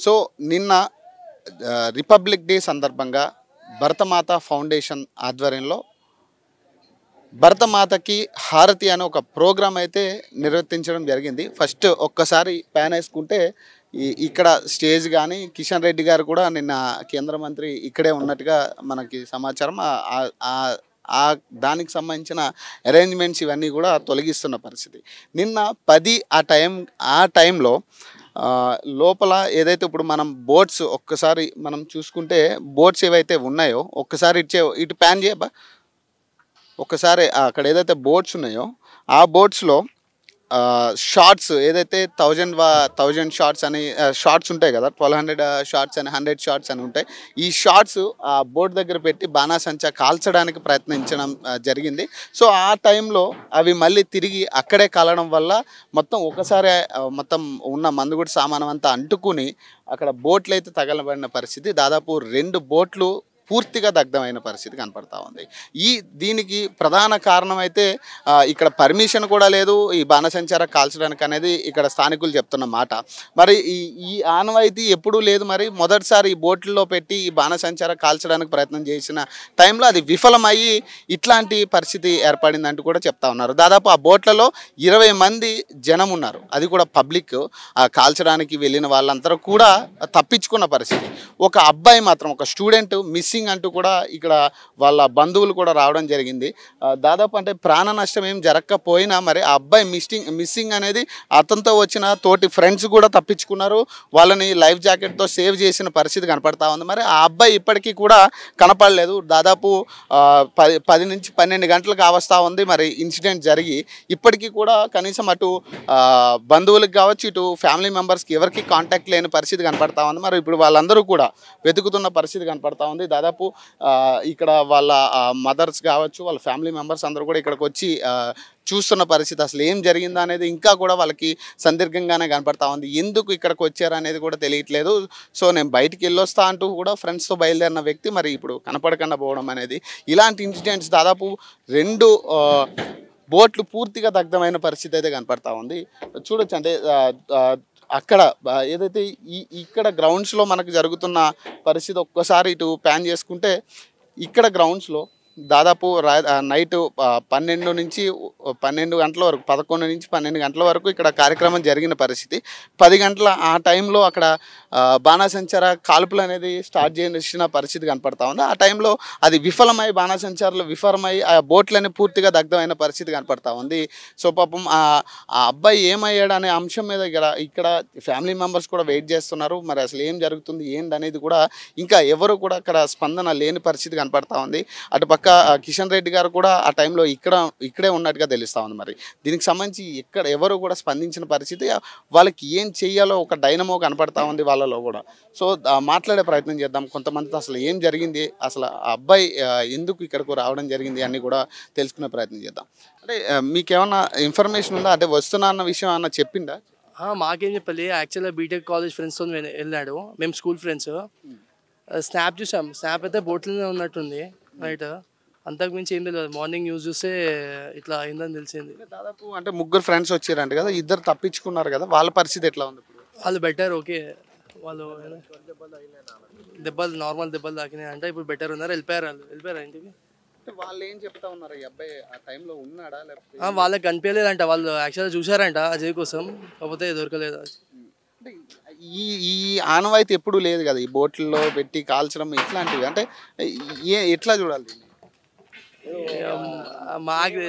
So నిన్న republic day సందర్భంగా Bharatmata foundation ఆధ్వర్యంలో భరతమాతకి హారతి అనే ఒక ప్రోగ్రాం అయితే నిర్వర్తించడం జరిగింది. ఫస్ట్ ఒక్కసారి ప్యాన్ వేసుకుంటే ఇక్కడ స్టేజ్ కానీ కిషన్ రెడ్డి గారు కూడా నిన్న కేంద్ర మంత్రి ఇక్కడే ఉన్నట్టుగా మనకి సమాచారం. దానికి సంబంధించిన అరేంజ్మెంట్స్ ఇవన్నీ కూడా తొలగిస్తున్న పరిస్థితి. నిన్న 10 ఆ టైంలో లోపల ఏదైతే ఇప్పుడు మనం బోట్స్ ఒక్కసారి మనం చూసుకుంటే బోట్స్ ఏవైతే ఉన్నాయో ఒక్కసారి ఇటు ప్యాన్ చేయబా ఒక్కసారి అక్కడ ఏదైతే బోట్స్ ఉన్నాయో ఆ బోట్స్లో షార్ట్స్ ఏదైతే 1000 షార్ట్స్ అని షార్ట్స్ ఉంటాయి కదా, 1200 షార్ట్స్ అని 100 షార్ట్స్ అని ఉంటాయి. ఈ షార్ట్స్ ఆ బోట్ దగ్గర పెట్టి బాణాసంచా కాల్చడానికి ప్రయత్నించడం జరిగింది. సో ఆ టైంలో అవి మళ్ళీ తిరిగి అక్కడే కాలడం వల్ల మొత్తం ఒకసారి మొత్తం ఉన్న మందుగుడి సామానం అంతా అంటుకుని అక్కడ బోట్లు అయితే తగలబడిన పరిస్థితి. దాదాపు 2 బోట్లు పూర్తిగా దగ్ధమైన పరిస్థితి కనపడతా ఉంది. దీనికి ప్రధాన కారణం అయితే ఇక్కడ పర్మిషన్ కూడా లేదు ఈ బాణసంచార కాల్చడానికి అనేది ఇక్కడ స్థానికులు చెప్తున్న మాట. మరి ఈ ఆనవాయితీ ఎప్పుడూ లేదు. మరి మొదటిసారి ఈ బోట్లలో పెట్టి ఈ బాణసంచార కాల్చడానికి ప్రయత్నం చేసిన టైంలో అది విఫలమయ్యి ఇట్లాంటి పరిస్థితి ఏర్పడిందంటూ కూడా చెప్తా ఉన్నారు. దాదాపు ఆ బోట్లలో 20 మంది జనం ఉన్నారు. అది కూడా పబ్లిక్. కాల్చడానికి వెళ్ళిన వాళ్ళందరూ కూడా తప్పించుకున్న పరిస్థితి. ఒక అబ్బాయి మాత్రం ఒక స్టూడెంట్ మిస్సింగ్ అంటూ కూడా ఇక్కడ వాళ్ళ బంధువులు కూడా రావడం జరిగింది. దాదాపు అంటే ప్రాణ నష్టం ఏం జరగకపోయినా మరి ఆ అబ్బాయి మిస్సింగ్ అనేది అతనితో వచ్చిన తోటి ఫ్రెండ్స్ కూడా తప్పించుకున్నారు. వాళ్ళని లైఫ్ జాకెట్తో సేవ్ చేసిన పరిస్థితి కనపడతా ఉంది. మరి ఆ అబ్బాయి ఇప్పటికీ కూడా కనపడలేదు. దాదాపు 10 నుంచి 12 గంటలకు కావస్తా ఉంది మరి ఇన్సిడెంట్ జరిగి. ఇప్పటికీ కూడా కనీసం అటు బంధువులకు కావచ్చు ఇటు ఫ్యామిలీ మెంబర్స్కి ఎవరికి కాంటాక్ట్ లేని పరిస్థితి కనపడతా ఉంది. మరి ఇప్పుడు వాళ్ళందరూ కూడా వెతుకుతున్న పరిస్థితి కనపడతా ఉంది. దాదాపు ఇక్కడ వాళ్ళ మదర్స్ కావచ్చు వాళ్ళ ఫ్యామిలీ మెంబర్స్ అందరూ కూడా ఇక్కడికి వచ్చి చూస్తున్న పరిస్థితి. అసలు ఏం జరిగిందా అనేది ఇంకా కూడా వాళ్ళకి సందిగ్ధంగానే కనపడతా ఉంది. ఎందుకు ఇక్కడికి వచ్చారు అనేది కూడా తెలియట్లేదు. సో నేను బయటికి వెళ్ళొస్తా అంటూ కూడా ఫ్రెండ్స్తో బయలుదేరిన వ్యక్తి మరి ఇప్పుడు కనపడకుండా పోవడం అనేది, ఇలాంటి ఇన్సిడెంట్స్ దాదాపు 2 బోట్లు పూర్తిగా దగ్ధమైన పరిస్థితి అయితే కనపడతా ఉంది. చూడొచ్చు అంటే అక్కడ ఏదైతే ఇక్కడ గ్రౌండ్స్లో మనకు జరుగుతున్న పరిస్థితి ఒక్కసారి ఇటు ప్యాన్ చేసుకుంటే ఇక్కడ గ్రౌండ్స్లో దాదాపు నైట్ 12 గంటల వరకు 11 నుంచి 12 గంటల వరకు ఇక్కడ కార్యక్రమం జరిగిన పరిస్థితి. 10 గంటల ఆ టైంలో అక్కడ బాణాసంచార కాల్పులు అనేది స్టార్ట్ చేసిన పరిస్థితి కనపడతా ఉంది. ఆ టైంలో అది విఫలమై బాణాసంచారాలు విఫలమై ఆ బోట్లని పూర్తిగా దగ్ధమైన పరిస్థితి కనపడతా ఉంది. సో పాపం ఆ అబ్బాయి ఏమయ్యాడు అనే అంశం మీద ఇక్కడ ఫ్యామిలీ మెంబర్స్ కూడా వెయిట్ చేస్తున్నారు. మరి అసలు ఏం జరుగుతుంది ఏందనేది కూడా ఇంకా ఎవరు కూడా అక్కడ స్పందన లేని పరిస్థితి కనపడతా ఉంది. అటుపక్క కిషన్ రెడ్డి గారు కూడా ఆ టైంలో ఇక్కడే ఉన్నట్టుగా తెలుస్తూ ఉంది. మరి దీనికి సంబంధించి ఎవరు కూడా స్పందించిన పరిస్థితి, వాళ్ళకి ఏం చెయ్యాలో ఒక డైనమో కనపడతా ఉంది వాళ్ళలో కూడా. సో మాట్లాడే ప్రయత్నం చేద్దాం. కొంతమంది అసలు ఏం జరిగింది, అసలు ఆ అబ్బాయి ఎందుకు ఇక్కడికి రావడం జరిగింది అని కూడా తెలుసుకునే ప్రయత్నం చేద్దాం. అంటే మీకేమన్నా ఇన్ఫర్మేషన్ ఉందా, అంటే వస్తున్నా అన్న విషయం ఏమన్నా చెప్పిందా? మాకేం చెప్పాలి, యాక్చువల్గా బీటెక్ కాలేజ్ ఫ్రెండ్స్తో వెళ్ళాడు. మేము స్కూల్ ఫ్రెండ్స్. స్నాప్ చూసాం. స్నాప్ అయితే బోట్లోనే ఉన్నట్టుంది నైట్. అంతకుమించి ఏం తెలియదు. మార్నింగ్ న్యూస్ చూస్తే ఇట్లా అయిందని తెలిసింది. దాదాపు అంటే 3 ఫ్రెండ్స్ వచ్చారంట కదా, 2 తప్పించుకున్నారు కదా, వాళ్ళ పరిస్థితి ఎట్లా ఉంది? వాళ్ళు బెటర్, ఓకే. వాళ్ళు నార్మల్ దెబ్బలు తాకినాయి అంటే ఇప్పుడు బెటర్ ఉన్నారు. వెళ్ళిపోయారు ఇంటికి. వాళ్ళు ఏం చెప్తా ఉన్నారు, ఈ అబ్బాయి ఆ టైంలో ఉన్నాడా లేకపోతే? వాళ్ళకి కనిపించలేదంట. వాళ్ళు యాక్చువల్గా చూసారంట అజయ్ కోసం, కాకపోతే దొరకలేదు. ఈ ఆనవాయితీ ఎప్పుడు లేదు కదా, ఈ బోట్లలో పెట్టి కాల్చడం ఇట్లాంటివి. అంటే ఎట్లా చూడాలి దీన్ని? మాకు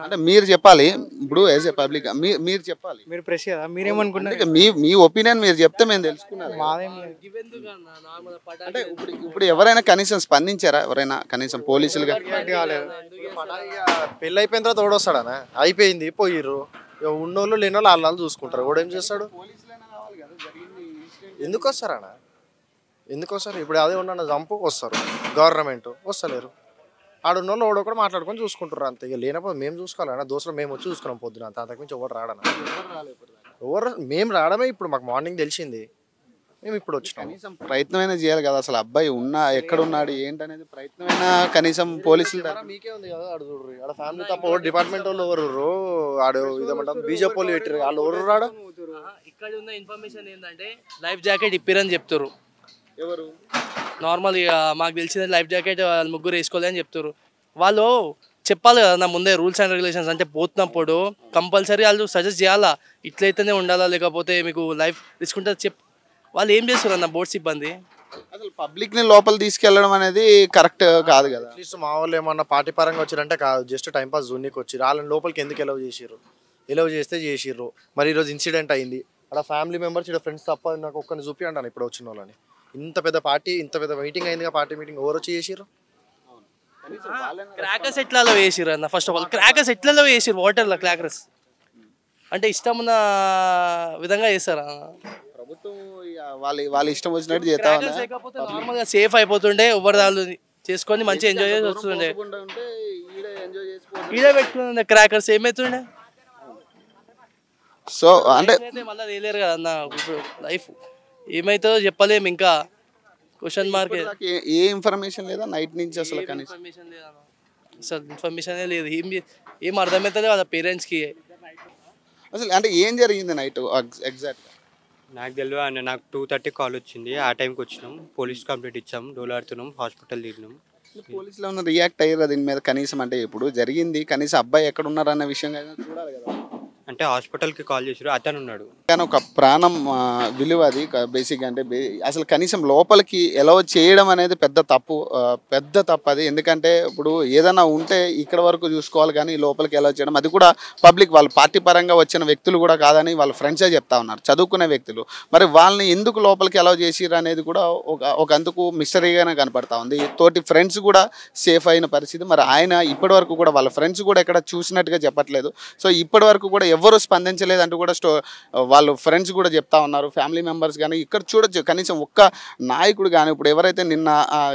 అంటే మీరు చెప్పాలి. ఇప్పుడు యాజ్ ఏ పబ్లిక్ మీరు చెప్పాలి. మీరు ప్రెస్ కదా, మీరేమనుకుంటారు? మీ ఒపీనియన్ మీరు చెప్తే మేము తెలుసుకున్నాను. అంటే ఇప్పుడు ఎవరైనా కనీసం స్పందించారా? ఎవరైనా కనీసం పోలీసులు పెళ్ళి అయిపోయిన తర్వాత ఓడొస్తాడనా? అయిపోయింది, పోయిర్రు. ఉన్నోళ్ళు లేని వాళ్ళు వాళ్ళు చూసుకుంటారు. ఓడేం చేస్తాడు? ఎందుకు వస్తారన్నా? ఎందుకు వస్తారు? ఇప్పుడు అదే ఉన్న చంపు వస్తారు, గవర్నమెంట్ వస్తలేరు. ఆడున్న వాళ్ళు ఓడొకటి మాట్లాడుకొని చూసుకుంటారు అంతే. ఇక లేనప్పుడు మేము చూసుకోవాలన్నా, దోస్తులు మేము వచ్చి చూసుకున్నాం పొద్దున. అంతకుమించి ఎవరు రాడన్నా. మేము రావడమే ఇప్పుడు మాకు మార్నింగ్ తెలిసింది. మేము ఇప్పుడు వచ్చినాము. కనీసం ప్రయత్నమైనా చేయాలి కదా, అసలు అబ్బాయి ఎక్కడున్నాడు ఏంటనేది ప్రయత్నమైనా కనీసం పోలీసులు మీకే ఉంది కదా, ఆడు చూడ్రి ఆడ ఫ్యామిలీ తప్ప డిపార్ట్మెంట్ వాళ్ళు ఎవరు ఆడు ఇదేమంటారు బీజేపీ వాళ్ళు పెట్టారు, వాళ్ళు ఎవరు రాడు. ఇక్కడ ఉన్న ఇన్ఫర్మేషన్ ఏంటంటే లైఫ్ జాకెట్ ఇప్పిరని చెప్తారు. ఎవరు నార్మల్ ఇక మాకు తెలిసిన లైఫ్ జాకెట్ వాళ్ళు ముగ్గురు వేసుకోలేదని చెప్తారు. వాళ్ళు చెప్పాలి కదా నా ముందే రూల్స్ అండ్ రెగ్యులేషన్స్. అంటే పోతున్నప్పుడు కంపల్సరీ వాళ్ళు సజెస్ట్ చేయాలా, ఇట్లయితేనే ఉండాలా లేకపోతే మీకు లైఫ్ రిస్క్ ఉంటుంది వాళ్ళు ఏం చేస్తారు అన్న బోట్ సిబ్బంది. అసలు పబ్లిక్ ని లోపల తీసుకెళ్లడం అనేది కరెక్ట్ కాదు కదా. అట్లీస్ట్ మా వాళ్ళు ఏమన్నా పార్టీ పరంగా వచ్చారంటే కాదు, జస్ట్ టైంపాస్ జూనికి వచ్చి వాళ్ళని లోపలికి ఎందుకు ఎలవ్ చేసిర్రు, ఎలవ్ చేస్తే చేసిర్రు. మరి ఈరోజు ఇన్సిడెంట్ అయింది, అక్కడ ఫ్యామిలీ మెంబర్స్ ఇక్కడ ఫ్రెండ్స్ తప్ప నాకు ఒక్కరిని చూపి అంటాను ఇప్పుడు వచ్చిన వాళ్ళని. ఇంత పెద్ద పార్టీ, ఇంత పెద్ద మీటింగ్ అయిందిగా, పార్టీ మీటింగ్ ఎవరు వచ్చి చేసిర్రు? క్రాకర్స్ ఎట్లలో వేసిర్రు అన్న. ఫస్ట్ ఆఫ్ ఆల్ క్రాకర్స్ ఎట్లలో వేసిర్రు, వాటర్లో క్రాకర్స్ అంటే ఇష్టం ఉన్న విధంగా చేస్తారా? ప్రభుత్వం వాళ్ళ ఇష్టం వచ్చినట్టు చేస్తా లేకపోతే నార్మల్గా సేఫ్ అయిపోతుండే, ఎవరి దాళ్ళు చేసుకొని మంచిగా ఎంజాయ్ చేసి వస్తుండే. ఈడే పెట్టుకుంటుండే క్రాకర్స్ ఏమవుతుండే. సో అంటే మళ్ళీ తెలియరు కదా అన్న, లైఫ్ ఏమవుతుందో చెప్పలేము. ఇంకా క్వశ్చన్ మార్క్. ఏ ఇన్ఫర్మేషన్ లేదా నైట్ నుంచి అసలు కనీసం అసలు ఇన్ఫర్మేషనే లేదు. ఏం అర్థమవుతుంది వాళ్ళ పేరెంట్స్కి. అసలు అంటే ఏం జరిగింది నైట్ ఎగ్జాక్ట్? నాకు తెలియదు అన్న, నాకు 2:30 కాల్ వచ్చింది. ఆ టైంకి వచ్చినాం, పోలీస్ కంప్లైంట్ ఇచ్చాం, డోలాడుతున్నాం, హాస్పిటల్ దిగినాం. పోలీసులు ఏమన్నా రియాక్ట్ అయ్యారు దీని మీద కనీసం? అంటే ఇప్పుడు జరిగింది కనీసం అబ్బాయి ఎక్కడ ఉన్నారు అన్న విషయం చూడాలి కదా. అంటే హాస్పిటల్కి కాల్ చేసారు, అతను ఉన్నాడు. కానీ ఒక ప్రాణం విలువ అది బేసిక్. అంటే అసలు కనీసం లోపలికి ఎలా చేయడం అనేది పెద్ద తప్పు అది. ఎందుకంటే ఇప్పుడు ఏదైనా ఉంటే ఇక్కడ వరకు చూసుకోవాలి, కానీ లోపలికి ఎలా చేయడం అది కూడా పబ్లిక్ వాళ్ళు పార్టీ పరంగా వచ్చిన వ్యక్తులు కూడా కాదని వాళ్ళ ఫ్రెండ్సే చెప్తా ఉన్నారు, చదువుకునే వ్యక్తులు. మరి వాళ్ళని ఎందుకు లోపలికి ఎలా చేసిర్రు అనేది కూడా ఒక అందుకు మిస్టరీగానే కనపడతా ఉంది. తోటి ఫ్రెండ్స్ కూడా సేఫ్ అయిన పరిస్థితి. మరి ఆయన ఇప్పటి వరకు కూడా వాళ్ళ ఫ్రెండ్స్ కూడా ఎక్కడ చూసినట్టుగా చెప్పట్లేదు. సో ఇప్పటి వరకు కూడా ఎవరు స్పందించలేదు అంటూ కూడా వాళ్ళు ఫ్రెండ్స్ కూడా చెప్తా ఉన్నారు, ఫ్యామిలీ మెంబర్స్ కానీ. ఇక్కడ చూడొచ్చు కనీసం ఒక్క నాయకుడు కానీ, ఇప్పుడు ఎవరైతే నిన్న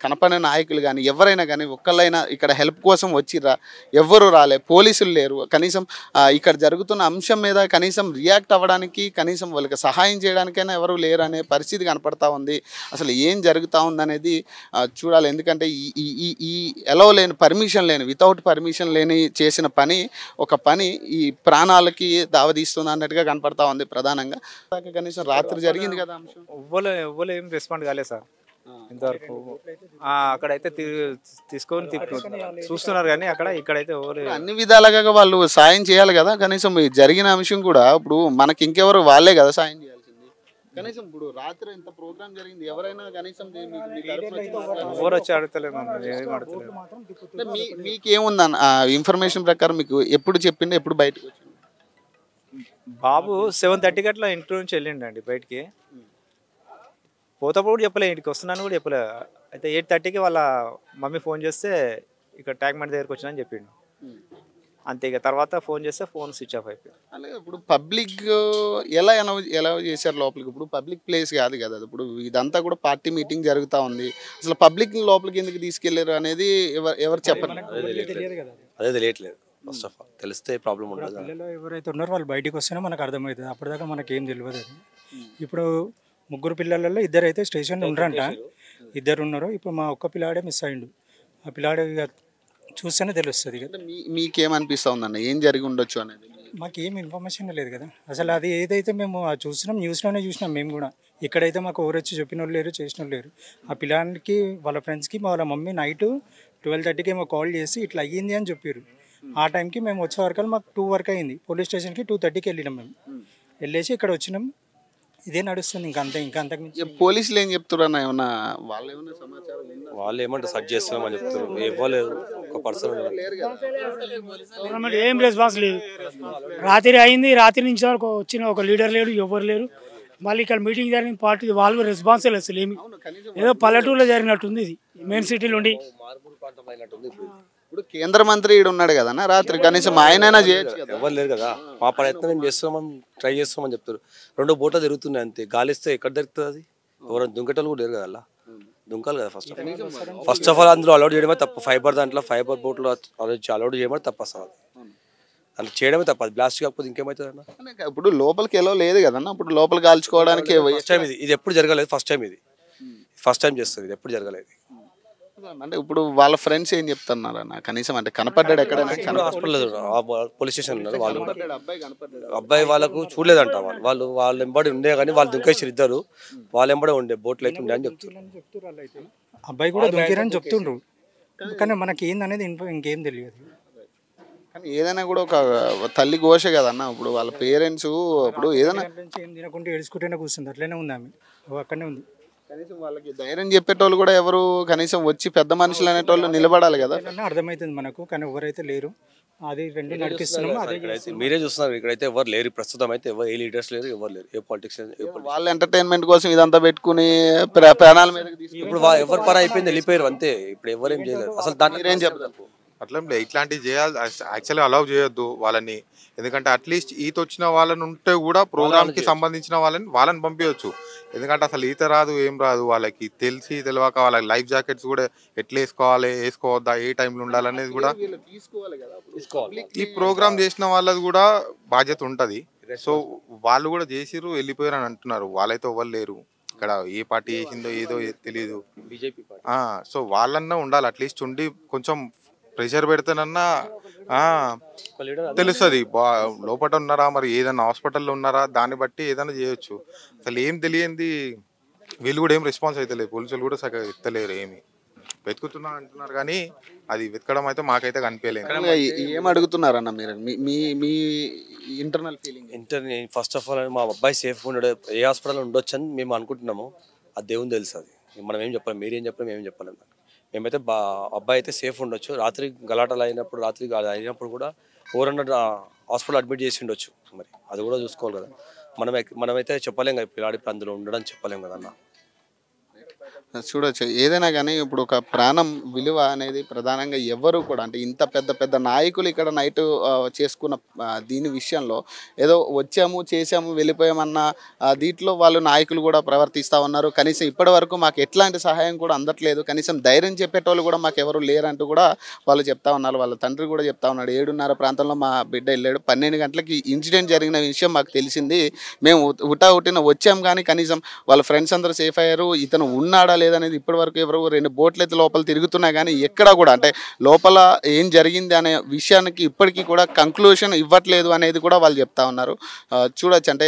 కనపడిన నాయకులు కానీ ఎవరైనా కానీ ఒక్కళ్ళైనా ఇక్కడ హెల్ప్ కోసం వచ్చిర్రా? ఎవ్వరు రాలే, పోలీసులు లేరు. కనీసం ఇక్కడ జరుగుతున్న అంశం మీద కనీసం రియాక్ట్ అవ్వడానికి, కనీసం వాళ్ళకి సహాయం చేయడానికైనా ఎవరు లేరు అనే పరిస్థితి కనపడతా ఉంది. అసలు ఏం జరుగుతూ ఉందనేది చూడాలి. ఎందుకంటే ఈ ఎలవ్ లేని, పర్మిషన్ లేని, వితౌట్ పర్మిషన్ లేని చేసిన పని, ఒక పని ఈ ప్రాణాలకి దావదీస్తుంది అన్నట్టుగా కనపడతా ఉంది ప్రధానంగా. కనీసం రాత్రి జరిగింది కదా అంశం, ఎవ్వరు ఏం రెస్పాండ్ కాలేదు సార్ ఇంతవరకు. అక్కడైతే తీసుకొని చూస్తున్నారు కానీ ఇక్కడైతే ఎవరు అన్ని విధాలుగా వాళ్ళు సాయం చేయాలి కదా. కనీసం జరిగిన అంశం కూడా ఇప్పుడు మనకి ఇంకెవరు వాళ్ళే కదా సాయం చేయాల్సింది. కనీసం ఇప్పుడు రాత్రి ఇంత ప్రోగ్రామ్ జరిగింది, ఎవరైనా కనీసం ఎవరు వచ్చి అడగలేదు, మీకేముందన్న ఇన్ఫర్మేషన్ ప్రకారం మీకు ఎప్పుడు చెప్పిండే, ఎప్పుడు బయటకు వచ్చింది? బాబు 7:30 అట్లా ఇంట్లో నుంచి వెళ్ళిండండి బయటికి. పోతప్పుడు కూడా చెప్పలే, ఇంటికి వస్తున్నాను కూడా చెప్పలే. అయితే 8:30కి వాళ్ళ మమ్మీ ఫోన్ చేస్తే ఇక్కడ ట్యాంక్ బండ్ దగ్గరికి వచ్చినా అని చెప్పిండు. అంతే. ఇక తర్వాత ఫోన్ చేస్తే ఫోన్ స్విచ్ ఆఫ్ అయిపోయింది. అలాగే ఇప్పుడు పబ్లిక్ ఎలా చేశారు లోపలికి? ఇప్పుడు పబ్లిక్ ప్లేస్ కాదు కదా, ఇప్పుడు ఇదంతా కూడా పార్టీ మీటింగ్ జరుగుతూ ఉంది. అసలు పబ్లిక్ లోపలికి ఎందుకు తీసుకెళ్లారు అనేది ఎవరు చెప్పరు. అదే తెలియట్లేదు. ఫస్ట్ ఆఫ్ ఆల్ తెలిస్తే ప్రాబ్లం ఉండదు. పిల్లలు ఎవరైతే ఉన్నారో వాళ్ళు బయటకు వస్తేనే మనకు అర్థమవుతుంది, అప్పటిదాకా మనకేం తెలియదు అది. ఇప్పుడు 3 పిల్లలలో 2 అయితే స్టేషన్లో ఉండరంట, 2 ఉన్నారు. ఇప్పుడు మా ఒక్క పిల్లాడే మిస్ అయ్యిండు. ఆ పిల్లాడే చూస్తేనే తెలుస్తుంది కదా. మీకేమనిపిస్తూ ఉందన్న, ఏం జరిగి ఉండొచ్చు అనేది? మాకేం ఇన్ఫర్మేషన్ లేదు కదా అసలు. అది ఏదైతే మేము చూసినాం, న్యూస్లోనే చూసినాం మేము కూడా. ఇక్కడైతే మాకు ఎవరు వచ్చి చెప్పిన వాళ్ళు లేరు, చేసిన వాళ్ళు లేరు. ఆ పిల్లానికి వాళ్ళ ఫ్రెండ్స్కి వాళ్ళ మమ్మీ నైట్ 12:30కి ఏమో కాల్ చేసి ఇట్లా అయ్యింది అని చెప్పారు. ఆ టైంకి మేము వచ్చే వరకు మాకు 2 వరకు అయింది. పోలీస్ స్టేషన్కి 2:30కి వెళ్ళినాం. మేము వెళ్ళేసి ఇక్కడ వచ్చినాం. ఇదే నడుస్తుంది ఇంకా అంతే. ఇంకా అంతకు పోలీసులు ఏం చెప్తున్నారు? ఏమన్నా వాళ్ళు ఏమన్నా సమాచారం? వాళ్ళు ఏమంటారు, సర్చ్ చేస్తున్నామని చెప్తారు. ఇవ్వలేదు ఒక పర్సన్. గవర్నమెంట్ ఏం రెస్పాన్స్ లేదు. రాత్రి అయింది, రాత్రి నుంచి వరకు వచ్చిన ఒక లీడర్ లేడు, ఎవరు లేరు. మళ్ళీ ఇక్కడ మీటింగ్ జరిగిన పార్టీ వాళ్ళు రెస్పాన్స్ లేదు అసలు. ఏమి ఏదో పల్లెటూరులో జరిగినట్టుంది, ఇది మెయిన్ సిటీలో ఉండి. ఇప్పుడు కేంద్ర మంత్రి ఈడు ఉన్నాడు కదా రాత్రి, కనీసం ఆయనైనా చేయొచ్చు కదా. ఎవరు లేరు కదా. మా ప్రయత్నం మేము చేస్తున్నామని ట్రై చేస్తున్నామని చెప్తారు. 2 బోట్లు తిరుగుతున్నాయి అంతే. గాలిస్తే ఎక్కడ దొరుకుతుంది అది? ఎవరు దుంకటలు కూడా లేరు కదా, అలా దుంకాలి కదా. ఫస్ట్ ఆఫ్ ఆల్ అందులో అలౌడ్ చేయడమే తప్పు. ఫైబర్ దాంట్లో ఫైబర్ బోట్లో అలౌడ్ చేయమని తప్పు అసలు. అట్లా చేయడమే తప్ప, అది బ్లాస్ట్ కాకపోతే ఇంకేమవుతుంది అన్న? ఇప్పుడు లోపలికి ఎలా లేదు కదన్న, ఇప్పుడు లోపల కాల్చుకోవడానికి ఫస్ట్ టైం ఇది ఎప్పుడు జరగలేదు, ఫస్ట్ టైం ఇది ఫస్ట్ టైం చేస్తారు, ఇది ఎప్పుడు జరగలేదు. అంటే ఇప్పుడు వాళ్ళ ఫ్రెండ్స్ ఏం చెప్తున్నారన్న, కనీసం అంటే కనపడ్డాడు ఎక్కడైనా? హాస్పిటల్ పోలీస్ స్టేషన్ ఉన్నారు వాళ్ళు కూడా. అబ్బాయి వాళ్ళకు చూడలేదంట, వాళ్ళ వెంబడి ఉండే కానీ వాళ్ళు దుంకేసారు ఇద్దరు, వాళ్ళ వెంబడే ఉండే బోట్లు అయితే ఉండే అని చెప్తున్నారు. అబ్బాయి కూడా దొరికారని చెప్తుండ్రు, కానీ మనకి ఏందనేది ఇంకేం తెలియదు. కానీ ఏదైనా కూడా ఒక తల్లి ఘోష కదన్న, ఇప్పుడు వాళ్ళ పేరెంట్స్ ఇప్పుడు ఏదైనా ఏం తినకుండా ఏడుచుకుంటేనే కూర్చుంది, అట్లనే ఉంది ఆమె, అక్కడనే ఉంది. కనీసం వాళ్ళకి ధైర్యం చెప్పేటోళ్ళు కూడా ఎవరు కనీసం వచ్చి పెద్ద మనుషులు అనేటోళ్ళు నిలబడాలి కదా. అర్థమవుతుంది మనకు, కానీ ఎవరైతే లేరు, అది రెండు నడిపిస్తున్నాము. అదే మీరే చూస్తున్నారు, ఇక్కడైతే ఎవరు లేరు ప్రస్తుతం, అయితే ఎవరు ఏ లీడర్స్ లేరు, ఎవరు లేరు, ఏ పాలిటిక్స్. వాళ్ళ ఎంటర్టైన్మెంట్ కోసం ఇదంతా పెట్టుకుని ప్రాణాల మీద ఇప్పుడు ఎవరి పని అయిపోయింది వెళ్ళిపోయారు అంతే, ఇప్పుడు ఎవరేం చేయలేరు అసలు. దాంట్లో ఏం చెప్తారు? అట్లా ఇట్లాంటివి చేయాలి, యాక్చువల్గా అలౌ చేయొద్దు వాళ్ళని. ఎందుకంటే అట్లీస్ట్ ఈత వచ్చిన వాళ్ళని ఉంటే కూడా ప్రోగ్రామ్కి సంబంధించిన వాళ్ళని పంపించవచ్చు. ఎందుకంటే అసలు ఈత రాదు, ఏం రాదు వాళ్ళకి, తెలియక వాళ్ళకి లైఫ్ జాకెట్స్ కూడా ఎట్లా వేసుకోవాలి, వేసుకోవద్దా, ఏ టైంలో ఉండాలనేది కూడా ఈ ప్రోగ్రామ్ చేసిన వాళ్ళది కూడా బాధ్యత ఉంటుంది. సో వాళ్ళు కూడా చేసిర్రు వెళ్ళిపోయారు అని అంటున్నారు, వాళ్ళైతే ఎవరు లేరు ఇక్కడ, ఏ పార్టీ చేసిందో ఏదో తెలియదు. బీజేపీ సో వాళ్ళన్నా ఉండాలి, అట్లీస్ట్ ఉండి కొంచెం ప్రెషర్ పెడితేనన్నా తెలుస్తుంది లోపల ఉన్నారా, మరి ఏదైనా హాస్పిటల్లో ఉన్నారా, దాన్ని బట్టి ఏదైనా చేయొచ్చు. అసలు ఏం తెలియంది వీళ్ళు కూడా ఏం రెస్పాన్స్ అయితే లేదు, పోలీసులు కూడా సగం ఎత్తలేరు, ఏమి వెతుకుతున్నా అంటున్నారు కానీ అది వెతకడం అయితే మాకైతే కనిపించలేదు. ఏం అడుగుతున్నారన్న మీరు, మీ internal feeling? First of all మా అబ్బాయి సేఫ్గా ఉండడు, ఏ హాస్పిటల్లో ఉండొచ్చు అని మేము అనుకుంటున్నాము, అది దేవుని తెలుసు, అది మనం ఏం చెప్పలేము, మీరేం చెప్పలేము, ఏం చెప్పలేము. మేమైతే అబ్బాయి అయితే సేఫ్ ఉండొచ్చు, రాత్రి గలాటలు అయినప్పుడు అయినప్పుడు కూడా 400 హాస్పిటల్ అడ్మిట్ చేసి ఉండొచ్చు, మరి అది కూడా చూసుకోవాలి కదా. మనమైతే చెప్పలేం కదా, పిల్లాడి అందులో ఉండడం చెప్పలేం కదా అన్న. చూడొచ్చు ఏదైనా కానీ ఇప్పుడు ఒక ప్రాణం విలువ అనేది ప్రధానంగా ఎవరు కూడా, అంటే ఇంత పెద్ద పెద్ద నాయకులు ఇక్కడ నైట్ చేసుకున్న దీని విషయంలో ఏదో వచ్చాము చేసాము వెళ్ళిపోయామన్న దీంట్లో వాళ్ళు నాయకులు కూడా ప్రవర్తిస్తూ ఉన్నారు. కనీసం ఇప్పటి వరకు మాకు ఎట్లాంటి సహాయం కూడా అందట్లేదు, కనీసం ధైర్యం చెప్పేటోళ్ళు కూడా మాకు ఎవరు లేరంటూ కూడా వాళ్ళు చెప్తా ఉన్నారు. వాళ్ళ తండ్రి కూడా చెప్తా ఉన్నాడు, 7:30 ప్రాంతంలో మా బిడ్డ వెళ్ళాడు, 12 గంటలకి ఇన్సిడెంట్ జరిగిన విషయం మాకు తెలిసింది, మేము హుటాహుటిన వచ్చాము కానీ కనీసం వాళ్ళ ఫ్రెండ్స్ అందరూ సేఫ్ అయ్యారు, ఇతను ఉన్నాడా లేదనేది ఇప్పటి వరకు ఎవరు 2 బోట్లు అయితే లోపల తిరుగుతున్నా కానీ ఎక్కడా కూడా అంటే లోపల ఏం జరిగింది అనే విషయానికి ఇప్పటికీ కూడా కంక్లూషన్ ఇవ్వట్లేదు అనేది కూడా వాళ్ళు చెప్తా ఉన్నారు. చూడొచ్చు అంటే